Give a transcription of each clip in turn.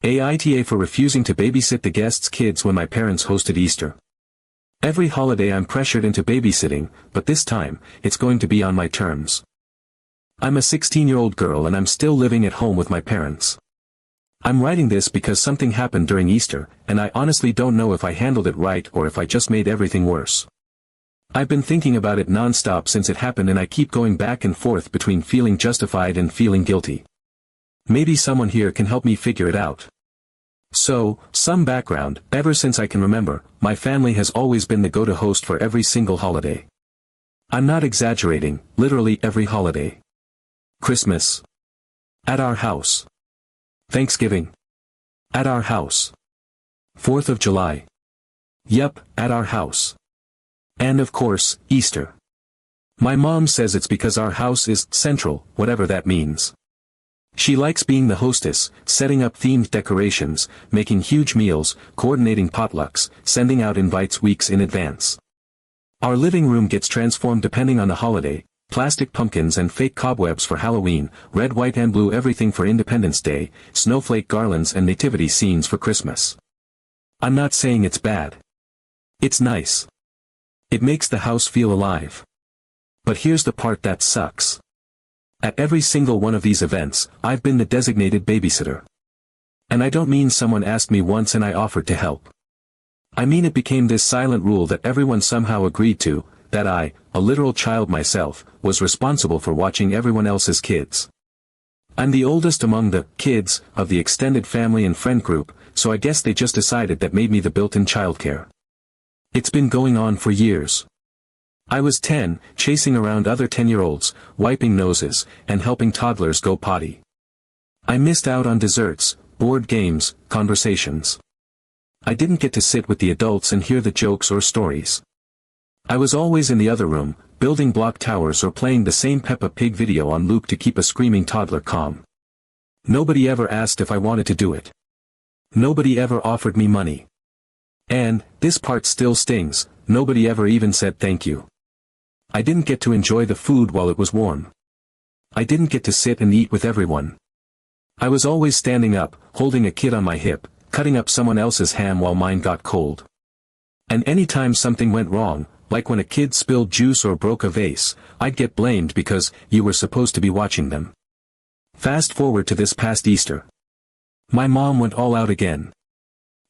AITA for refusing to babysit the guests' kids when my parents hosted Easter. Every holiday I'm pressured into babysitting, but this time, it's going to be on my terms. I'm a 16-year-old girl and I'm still living at home with my parents. I'm writing this because something happened during Easter, and I honestly don't know if I handled it right or if I just made everything worse. I've been thinking about it non-stop since it happened and I keep going back and forth between feeling justified and feeling guilty. Maybe someone here can help me figure it out. So, some background: ever since I can remember, my family has always been the go-to host for every single holiday. I'm not exaggerating, literally every holiday. Christmas. At our house. Thanksgiving. At our house. 4th of July. Yep, at our house. And of course, Easter. My mom says it's because our house is central, whatever that means. She likes being the hostess, setting up themed decorations, making huge meals, coordinating potlucks, sending out invites weeks in advance. Our living room gets transformed depending on the holiday: plastic pumpkins and fake cobwebs for Halloween, red, white and blue everything for Independence Day, snowflake garlands and nativity scenes for Christmas. I'm not saying it's bad. It's nice. It makes the house feel alive. But here's the part that sucks. At every single one of these events, I've been the designated babysitter. And I don't mean someone asked me once and I offered to help. I mean it became this silent rule that everyone somehow agreed to, that I, a literal child myself, was responsible for watching everyone else's kids. I'm the oldest among the kids of the extended family and friend group, so I guess they just decided that made me the built-in childcare. It's been going on for years. I was 10, chasing around other 10-year-olds, wiping noses, and helping toddlers go potty. I missed out on desserts, board games, conversations. I didn't get to sit with the adults and hear the jokes or stories. I was always in the other room, building block towers or playing the same Peppa Pig video on loop to keep a screaming toddler calm. Nobody ever asked if I wanted to do it. Nobody ever offered me money. And, this part still stings, nobody ever even said thank you. I didn't get to enjoy the food while it was warm. I didn't get to sit and eat with everyone. I was always standing up, holding a kid on my hip, cutting up someone else's ham while mine got cold. And anytime something went wrong, like when a kid spilled juice or broke a vase, I'd get blamed because you were supposed to be watching them. Fast forward to this past Easter. My mom went all out again.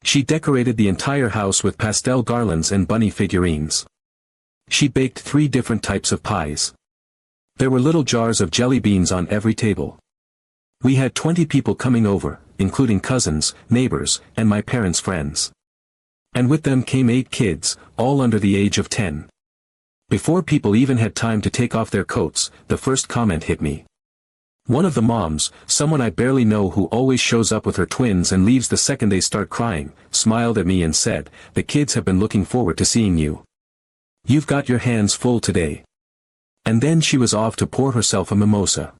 She decorated the entire house with pastel garlands and bunny figurines. She baked 3 different types of pies. There were little jars of jelly beans on every table. We had 20 people coming over, including cousins, neighbors, and my parents' friends. And with them came 8 kids, all under the age of 10. Before people even had time to take off their coats, the first comment hit me. One of the moms, someone I barely know who always shows up with her twins and leaves the second they start crying, smiled at me and said, "The kids have been looking forward to seeing you. You've got your hands full today." And then she was off to pour herself a mimosa.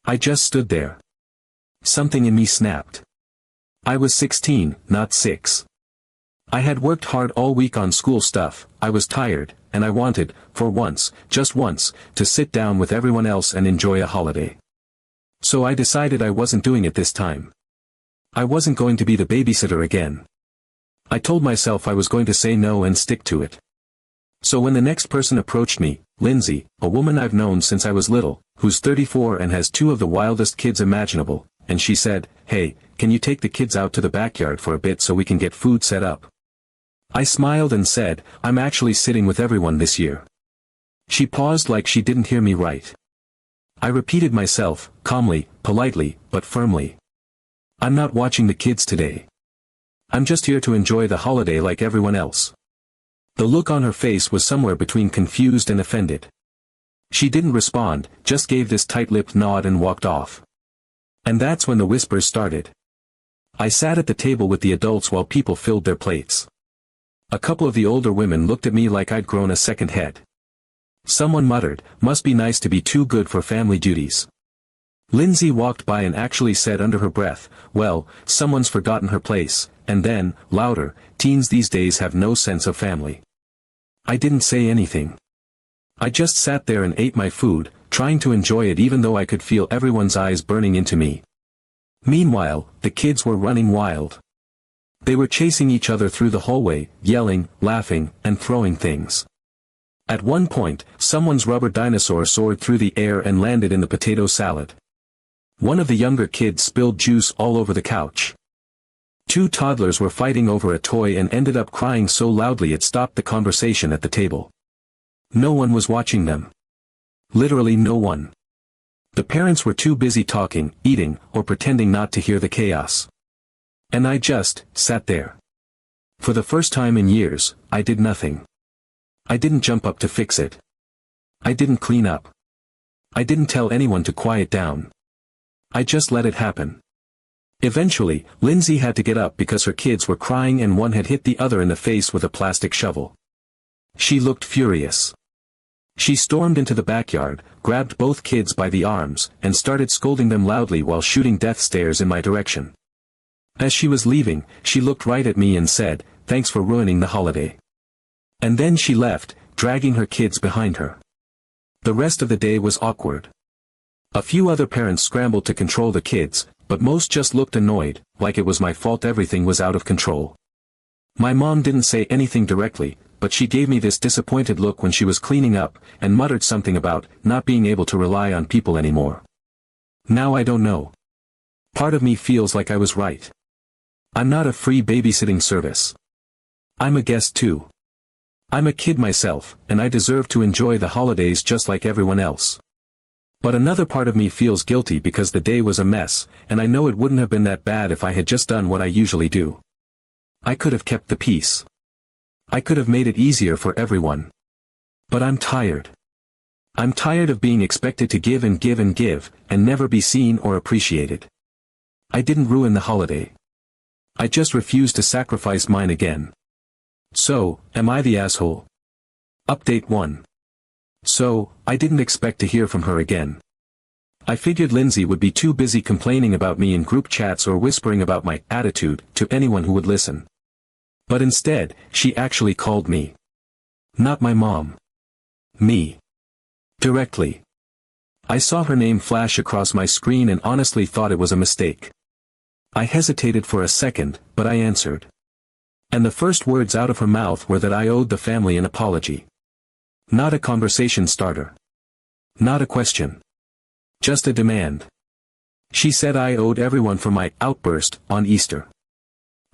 I just stood there. Something in me snapped. I was 16, not 6. I had worked hard all week on school stuff, I was tired, and I wanted, for once, just once, to sit down with everyone else and enjoy a holiday. So I decided I wasn't doing it this time. I wasn't going to be the babysitter again. I told myself I was going to say no and stick to it. So when the next person approached me, Lindsay, a woman I've known since I was little, who's 34 and has 2 of the wildest kids imaginable, and she said, "Hey, can you take the kids out to the backyard for a bit so we can get food set up?" I smiled and said, "I'm actually sitting with everyone this year." She paused like she didn't hear me right. I repeated myself, calmly, politely, but firmly. "I'm not watching the kids today. I'm just here to enjoy the holiday like everyone else." The look on her face was somewhere between confused and offended. She didn't respond, just gave this tight-lipped nod and walked off. And that's when the whispers started. I sat at the table with the adults while people filled their plates. A couple of the older women looked at me like I'd grown a second head. Someone muttered, "Must be nice to be too good for family duties." Lindsay walked by and actually said under her breath, "Well, someone's forgotten her place," and then, louder, "Teens these days have no sense of family." I didn't say anything. I just sat there and ate my food, trying to enjoy it even though I could feel everyone's eyes burning into me. Meanwhile, the kids were running wild. They were chasing each other through the hallway, yelling, laughing, and throwing things. At one point, someone's rubber dinosaur soared through the air and landed in the potato salad. One of the younger kids spilled juice all over the couch. Two toddlers were fighting over a toy and ended up crying so loudly it stopped the conversation at the table. No one was watching them. Literally no one. The parents were too busy talking, eating, or pretending not to hear the chaos. And I just sat there. For the first time in years, I did nothing. I didn't jump up to fix it. I didn't clean up. I didn't tell anyone to quiet down. I just let it happen. Eventually, Lindsay had to get up because her kids were crying and one had hit the other in the face with a plastic shovel. She looked furious. She stormed into the backyard, grabbed both kids by the arms, and started scolding them loudly while shooting death stares in my direction. As she was leaving, she looked right at me and said, "Thanks for ruining the holiday." And then she left, dragging her kids behind her. The rest of the day was awkward. A few other parents scrambled to control the kids, but most just looked annoyed, like it was my fault everything was out of control. My mom didn't say anything directly, but she gave me this disappointed look when she was cleaning up, and muttered something about not being able to rely on people anymore. Now I don't know. Part of me feels like I was right. I'm not a free babysitting service. I'm a guest too. I'm a kid myself, and I deserve to enjoy the holidays just like everyone else. But another part of me feels guilty because the day was a mess, and I know it wouldn't have been that bad if I had just done what I usually do. I could have kept the peace. I could have made it easier for everyone. But I'm tired. I'm tired of being expected to give and give and give, and never be seen or appreciated. I didn't ruin the holiday. I just refused to sacrifice mine again. So, am I the asshole? Update 1. So, I didn't expect to hear from her again. I figured Lindsay would be too busy complaining about me in group chats or whispering about my attitude to anyone who would listen. But instead, she actually called me. Not my mom. Me. Directly. I saw her name flash across my screen and honestly thought it was a mistake. I hesitated for a second, but I answered. And the first words out of her mouth were that I owed the family an apology. Not a conversation starter. Not a question. Just a demand. She said I owed everyone for my outburst on Easter.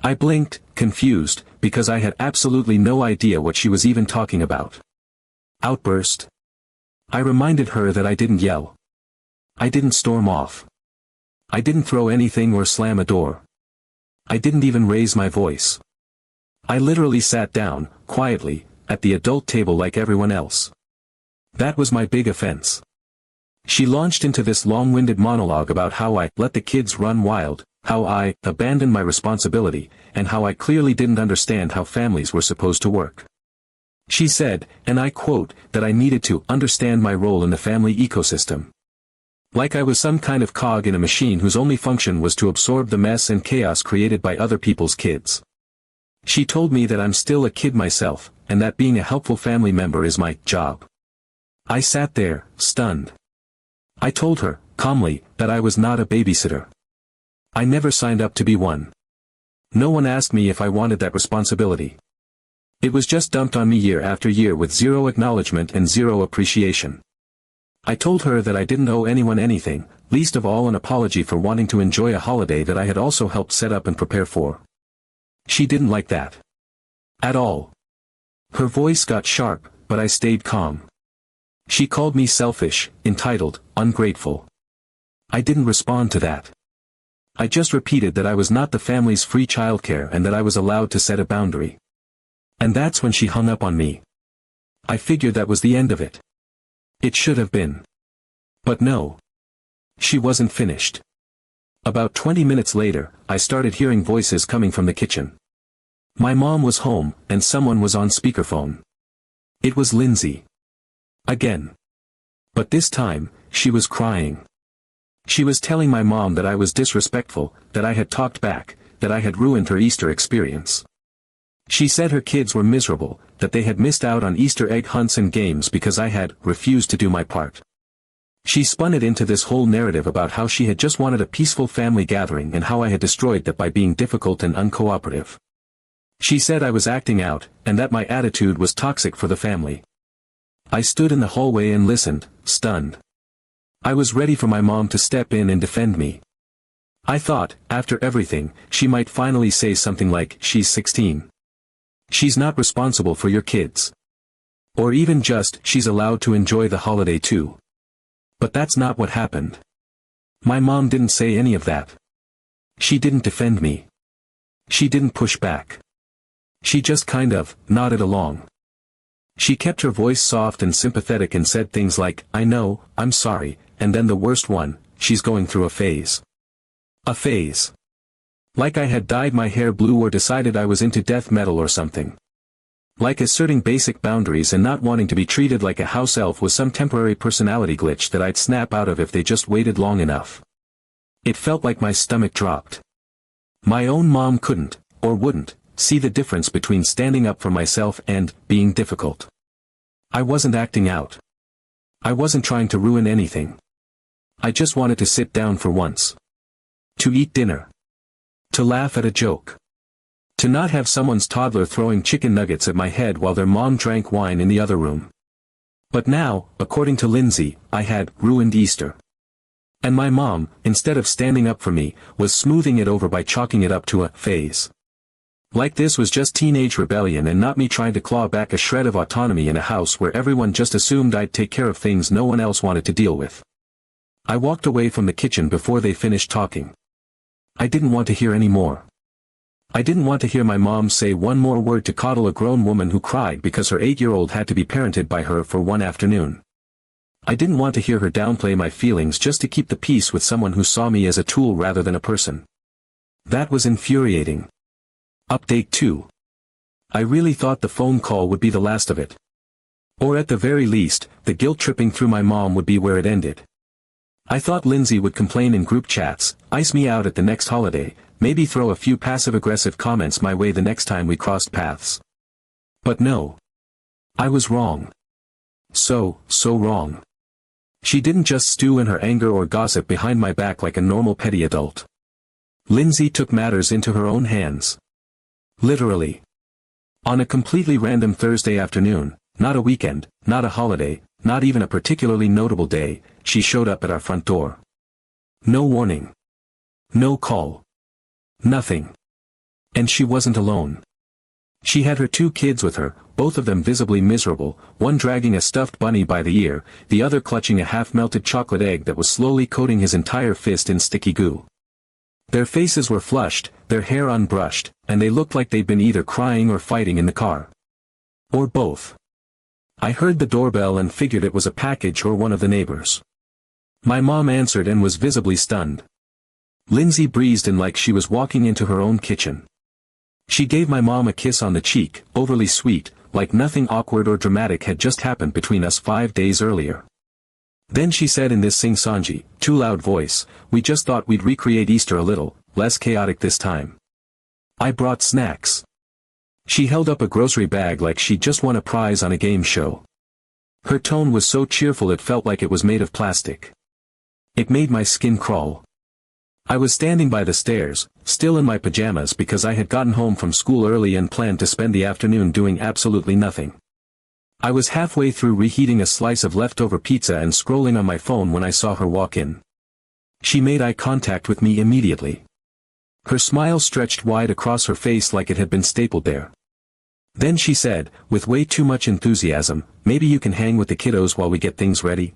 I blinked, confused, because I had absolutely no idea what she was even talking about. Outburst? I reminded her that I didn't yell. I didn't storm off. I didn't throw anything or slam a door. I didn't even raise my voice. I literally sat down, quietly, at the adult table like everyone else. That was my big offense. She launched into this long-winded monologue about how I let the kids run wild, how I abandoned my responsibility, and how I clearly didn't understand how families were supposed to work. She said, and I quote, that I needed to understand my role in the family ecosystem. Like I was some kind of cog in a machine whose only function was to absorb the mess and chaos created by other people's kids. She told me that I'm still a kid myself, and that being a helpful family member is my job. I sat there, stunned. I told her, calmly, that I was not a babysitter. I never signed up to be one. No one asked me if I wanted that responsibility. It was just dumped on me year after year with zero acknowledgement and zero appreciation. I told her that I didn't owe anyone anything, least of all an apology for wanting to enjoy a holiday that I had also helped set up and prepare for. She didn't like that. At all. Her voice got sharp, but I stayed calm. She called me selfish, entitled, ungrateful. I didn't respond to that. I just repeated that I was not the family's free childcare and that I was allowed to set a boundary. And that's when she hung up on me. I figured that was the end of it. It should have been. But no. She wasn't finished. About 20 minutes later, I started hearing voices coming from the kitchen. My mom was home, and someone was on speakerphone. It was Lindsay. Again. But this time, she was crying. She was telling my mom that I was disrespectful, that I had talked back, that I had ruined her Easter experience. She said her kids were miserable, that they had missed out on Easter egg hunts and games because I had refused to do my part. She spun it into this whole narrative about how she had just wanted a peaceful family gathering and how I had destroyed that by being difficult and uncooperative. She said I was acting out, and that my attitude was toxic for the family. I stood in the hallway and listened, stunned. I was ready for my mom to step in and defend me. I thought, after everything, she might finally say something like, "She's 16. She's not responsible for your kids." Or even just, "She's allowed to enjoy the holiday too." But that's not what happened. My mom didn't say any of that. She didn't defend me. She didn't push back. She just kind of nodded along. She kept her voice soft and sympathetic and said things like, "I know, I'm sorry," and then the worst one, "She's going through a phase." A phase. Like I had dyed my hair blue or decided I was into death metal or something. Like asserting basic boundaries and not wanting to be treated like a house elf was some temporary personality glitch that I'd snap out of if they just waited long enough. It felt like my stomach dropped. My own mom couldn't, or wouldn't, see the difference between standing up for myself and being difficult. I wasn't acting out. I wasn't trying to ruin anything. I just wanted to sit down for once. To eat dinner. To laugh at a joke. To not have someone's toddler throwing chicken nuggets at my head while their mom drank wine in the other room. But now, according to Lindsay, I had ruined Easter. And my mom, instead of standing up for me, was smoothing it over by chalking it up to a phase. Like this was just teenage rebellion and not me trying to claw back a shred of autonomy in a house where everyone just assumed I'd take care of things no one else wanted to deal with. I walked away from the kitchen before they finished talking. I didn't want to hear any more. I didn't want to hear my mom say one more word to coddle a grown woman who cried because her 8-year-old had to be parented by her for one afternoon. I didn't want to hear her downplay my feelings just to keep the peace with someone who saw me as a tool rather than a person. That was infuriating. Update 2. I really thought the phone call would be the last of it. Or at the very least, the guilt tripping through my mom would be where it ended. I thought Lindsay would complain in group chats, ice me out at the next holiday, maybe throw a few passive-aggressive comments my way the next time we crossed paths. But no. I was wrong. So wrong. She didn't just stew in her anger or gossip behind my back like a normal petty adult. Lindsay took matters into her own hands. Literally. On a completely random Thursday afternoon, not a weekend, not a holiday, not even a particularly notable day, she showed up at our front door. No warning. No call. Nothing. And she wasn't alone. She had her 2 kids with her, both of them visibly miserable, one dragging a stuffed bunny by the ear, the other clutching a half-melted chocolate egg that was slowly coating his entire fist in sticky goo. Their faces were flushed, their hair unbrushed, and they looked like they'd been either crying or fighting in the car. Or both. I heard the doorbell and figured it was a package or one of the neighbors. My mom answered and was visibly stunned. Lindsay breezed in like she was walking into her own kitchen. She gave my mom a kiss on the cheek, overly sweet, like nothing awkward or dramatic had just happened between us 5 days earlier. Then she said in this sing-songy, too loud voice, "We just thought we'd recreate Easter a little, less chaotic this time. I brought snacks." She held up a grocery bag like she'd just won a prize on a game show. Her tone was so cheerful it felt like it was made of plastic. It made my skin crawl. I was standing by the stairs, still in my pajamas because I had gotten home from school early and planned to spend the afternoon doing absolutely nothing. I was halfway through reheating a slice of leftover pizza and scrolling on my phone when I saw her walk in. She made eye contact with me immediately. Her smile stretched wide across her face like it had been stapled there. Then she said, with way too much enthusiasm, "Maybe you can hang with the kiddos while we get things ready?"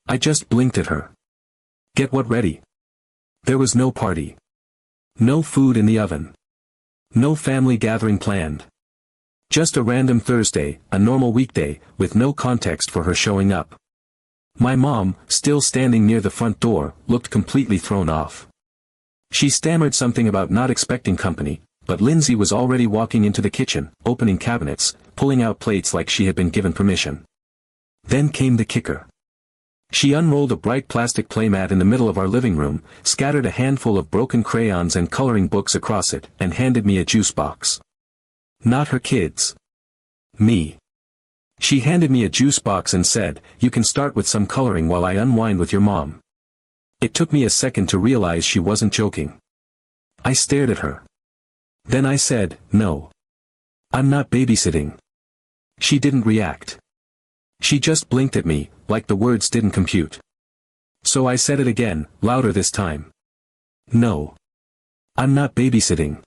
I just blinked at her. Get what ready? There was no party. No food in the oven. No family gathering planned. Just a random Thursday, a normal weekday, with no context for her showing up. My mom, still standing near the front door, looked completely thrown off. She stammered something about not expecting company, but Lindsay was already walking into the kitchen, opening cabinets, pulling out plates like she had been given permission. Then came the kicker. She unrolled a bright plastic playmat in the middle of our living room, scattered a handful of broken crayons and coloring books across it, and handed me a juice box. Not her kids. Me. She handed me a juice box and said, "You can start with some coloring while I unwind with your mom." It took me a second to realize she wasn't joking. I stared at her. Then I said, "No. I'm not babysitting." She didn't react. She just blinked at me, like the words didn't compute. So I said it again, louder this time. "No. I'm not babysitting."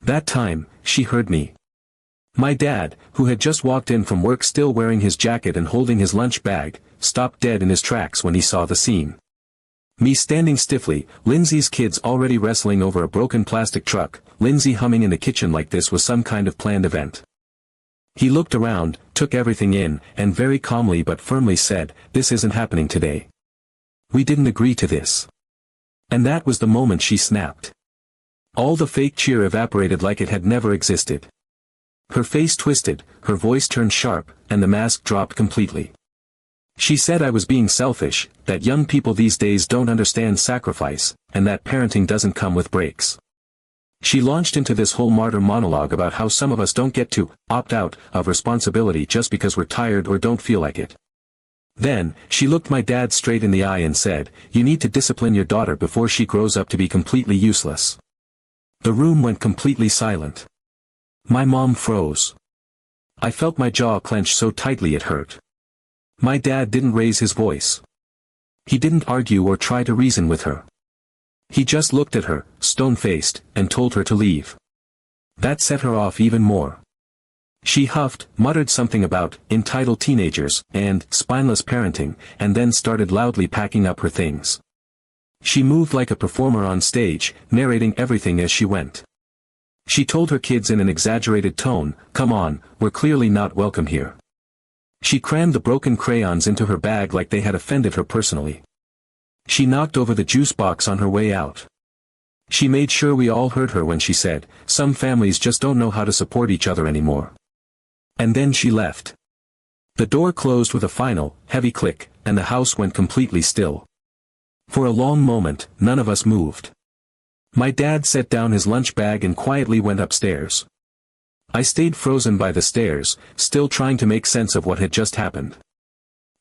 That time, she heard me. My dad, who had just walked in from work still wearing his jacket and holding his lunch bag, stopped dead in his tracks when he saw the scene. Me standing stiffly, Lindsay's kids already wrestling over a broken plastic truck, Lindsay humming in the kitchen like this was some kind of planned event. He looked around, took everything in, and very calmly but firmly said, "This isn't happening today. We didn't agree to this." And that was the moment she snapped. All the fake cheer evaporated like it had never existed. Her face twisted, her voice turned sharp, and the mask dropped completely. She said I was being selfish, that young people these days don't understand sacrifice, and that parenting doesn't come with breaks. She launched into this whole martyr monologue about how some of us don't get to opt out of responsibility just because we're tired or don't feel like it. Then, she looked my dad straight in the eye and said, "You need to discipline your daughter before she grows up to be completely useless." The room went completely silent. My mom froze. I felt my jaw clench so tightly it hurt. My dad didn't raise his voice. He didn't argue or try to reason with her. He just looked at her, stone-faced, and told her to leave. That set her off even more. She huffed, muttered something about entitled teenagers and spineless parenting, and then started loudly packing up her things. She moved like a performer on stage, narrating everything as she went. She told her kids in an exaggerated tone, "Come on, we're clearly not welcome here." She crammed the broken crayons into her bag like they had offended her personally. She knocked over the juice box on her way out. She made sure we all heard her when she said, "Some families just don't know how to support each other anymore." And then she left. The door closed with a final, heavy click, and the house went completely still. For a long moment, none of us moved. My dad set down his lunch bag and quietly went upstairs. I stayed frozen by the stairs, still trying to make sense of what had just happened.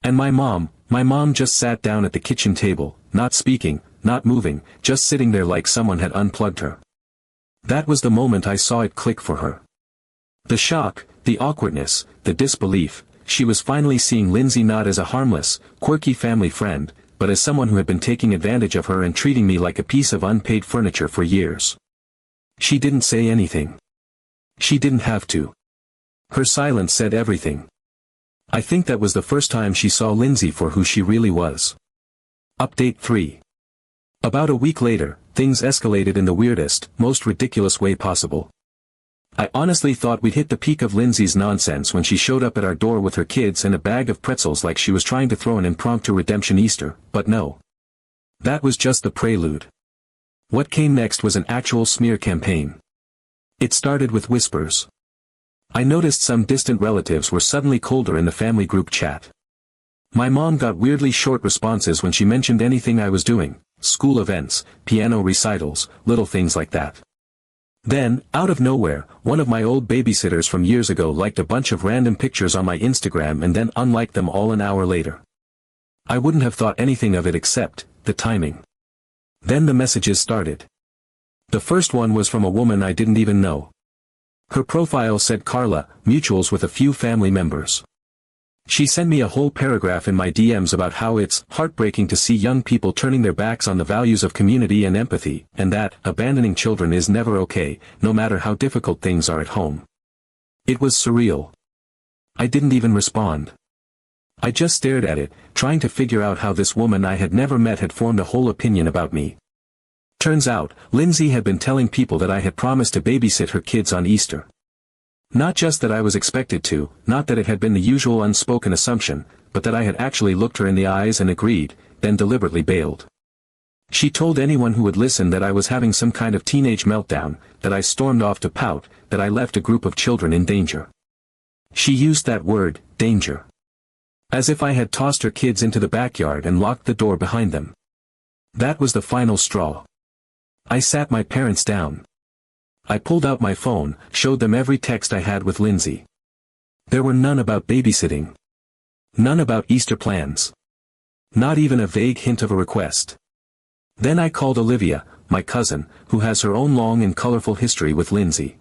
And my mom just sat down at the kitchen table, not speaking, not moving, just sitting there like someone had unplugged her. That was the moment I saw it click for her. The shock, the awkwardness, the disbelief, she was finally seeing Lindsay not as a harmless, quirky family friend, but as someone who had been taking advantage of her and treating me like a piece of unpaid furniture for years. She didn't say anything. She didn't have to. Her silence said everything. I think that was the first time she saw Lindsay for who she really was. Update 3. About a week later, things escalated in the weirdest, most ridiculous way possible. I honestly thought we'd hit the peak of Lindsay's nonsense when she showed up at our door with her kids and a bag of pretzels like she was trying to throw an impromptu redemption Easter, but no. That was just the prelude. What came next was an actual smear campaign. It started with whispers. I noticed some distant relatives were suddenly colder in the family group chat. My mom got weirdly short responses when she mentioned anything I was doing, school events, piano recitals, little things like that. Then, out of nowhere, one of my old babysitters from years ago liked a bunch of random pictures on my Instagram and then unliked them all an hour later. I wouldn't have thought anything of it except the timing. Then the messages started. The first one was from a woman I didn't even know. Her profile said Carla, mutuals with a few family members. She sent me a whole paragraph in my DMs about how it's heartbreaking to see young people turning their backs on the values of community and empathy, and that abandoning children is never okay, no matter how difficult things are at home. It was surreal. I didn't even respond. I just stared at it, trying to figure out how this woman I had never met had formed a whole opinion about me. Turns out, Lindsay had been telling people that I had promised to babysit her kids on Easter. Not just that I was expected to, not that it had been the usual unspoken assumption, but that I had actually looked her in the eyes and agreed, then deliberately bailed. She told anyone who would listen that I was having some kind of teenage meltdown, that I stormed off to pout, that I left a group of children in danger. She used that word, danger. As if I had tossed her kids into the backyard and locked the door behind them. That was the final straw. I sat my parents down. I pulled out my phone, showed them every text I had with Lindsay. There were none about babysitting. None about Easter plans. Not even a vague hint of a request. Then I called Olivia, my cousin, who has her own long and colorful history with Lindsay.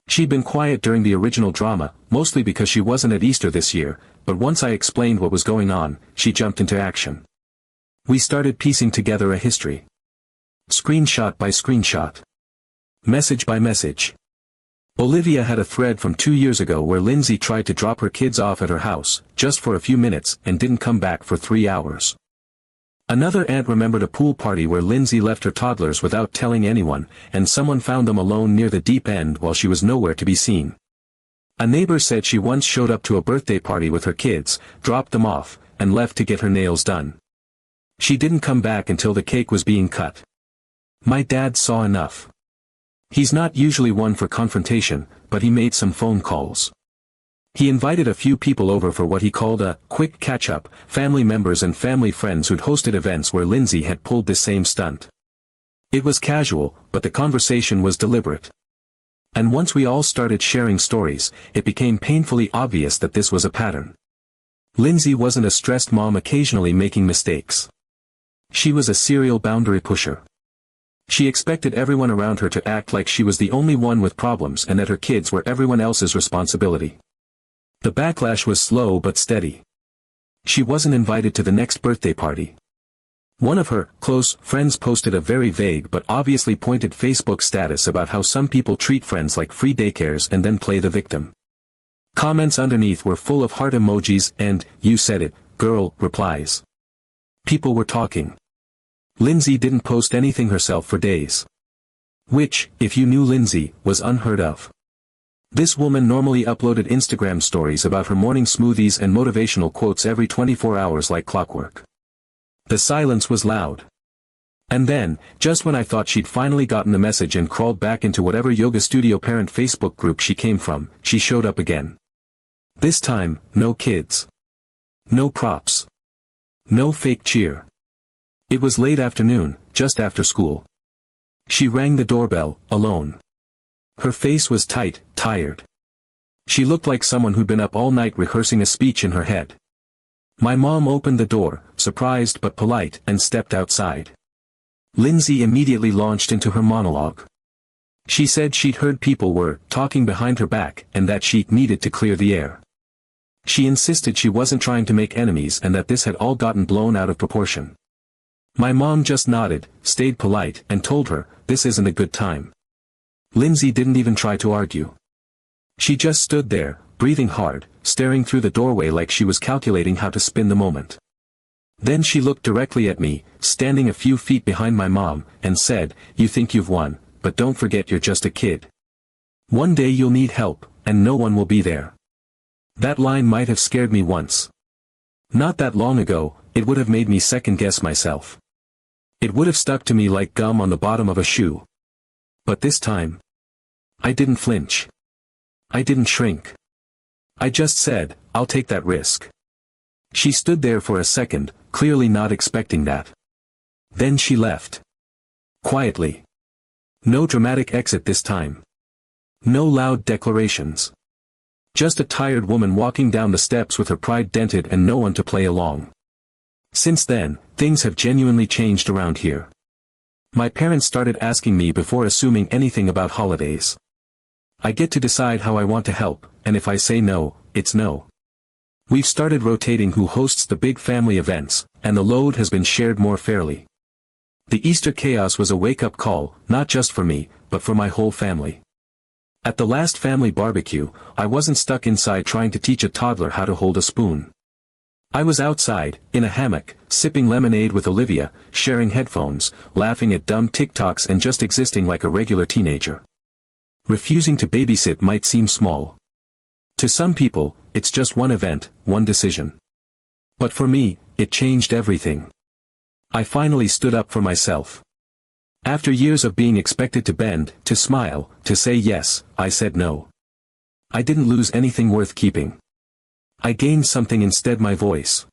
She'd been quiet during the original drama, mostly because she wasn't at Easter this year, but once I explained what was going on, she jumped into action. We started piecing together a history. Screenshot by screenshot. Message by message. Olivia had a thread from 2 years ago where Lindsay tried to drop her kids off at her house, just for a few minutes, and didn't come back for 3 hours. Another aunt remembered a pool party where Lindsay left her toddlers without telling anyone, and someone found them alone near the deep end while she was nowhere to be seen. A neighbor said she once showed up to a birthday party with her kids, dropped them off, and left to get her nails done. She didn't come back until the cake was being cut. My dad saw enough. He's not usually one for confrontation, but he made some phone calls. He invited a few people over for what he called a quick catch-up, family members and family friends who'd hosted events where Lindsay had pulled this same stunt. It was casual, but the conversation was deliberate. And once we all started sharing stories, it became painfully obvious that this was a pattern. Lindsay wasn't a stressed mom occasionally making mistakes. She was a serial boundary pusher. She expected everyone around her to act like she was the only one with problems and that her kids were everyone else's responsibility. The backlash was slow but steady. She wasn't invited to the next birthday party. One of her close friends posted a very vague but obviously pointed Facebook status about how some people treat friends like free daycares and then play the victim. Comments underneath were full of heart emojis and, "You said it, girl," replies. People were talking. Lindsay didn't post anything herself for days. Which, if you knew Lindsay, was unheard of. This woman normally uploaded Instagram stories about her morning smoothies and motivational quotes every 24 hours like clockwork. The silence was loud. And then, just when I thought she'd finally gotten the message and crawled back into whatever yoga studio parent Facebook group she came from, she showed up again. This time, no kids. No props. No fake cheer. It was late afternoon, just after school. She rang the doorbell, alone. Her face was tight, tired. She looked like someone who'd been up all night rehearsing a speech in her head. My mom opened the door, surprised but polite, and stepped outside. Lindsay immediately launched into her monologue. She said she'd heard people were talking behind her back and that she needed to clear the air. She insisted she wasn't trying to make enemies and that this had all gotten blown out of proportion. My mom just nodded, stayed polite, and told her, "This isn't a good time." Lindsay didn't even try to argue. She just stood there, breathing hard, staring through the doorway like she was calculating how to spin the moment. Then she looked directly at me, standing a few feet behind my mom, and said, "You think you've won, but don't forget you're just a kid. One day you'll need help, and no one will be there." That line might have scared me once. Not that long ago, it would have made me second-guess myself. It would have stuck to me like gum on the bottom of a shoe. But this time, I didn't flinch. I didn't shrink. I just said, "I'll take that risk." She stood there for a second, clearly not expecting that. Then she left. Quietly. No dramatic exit this time. No loud declarations. Just a tired woman walking down the steps with her pride dented and no one to play along. Since then, things have genuinely changed around here. My parents started asking me before assuming anything about holidays. I get to decide how I want to help, and if I say no, it's no. We've started rotating who hosts the big family events, and the load has been shared more fairly. The Easter chaos was a wake-up call, not just for me, but for my whole family. At the last family barbecue, I wasn't stuck inside trying to teach a toddler how to hold a spoon. I was outside, in a hammock, sipping lemonade with Olivia, sharing headphones, laughing at dumb TikToks and just existing like a regular teenager. Refusing to babysit might seem small. To some people, it's just one event, one decision. But for me, it changed everything. I finally stood up for myself. After years of being expected to bend, to smile, to say yes, I said no. I didn't lose anything worth keeping. I gained something instead: my voice.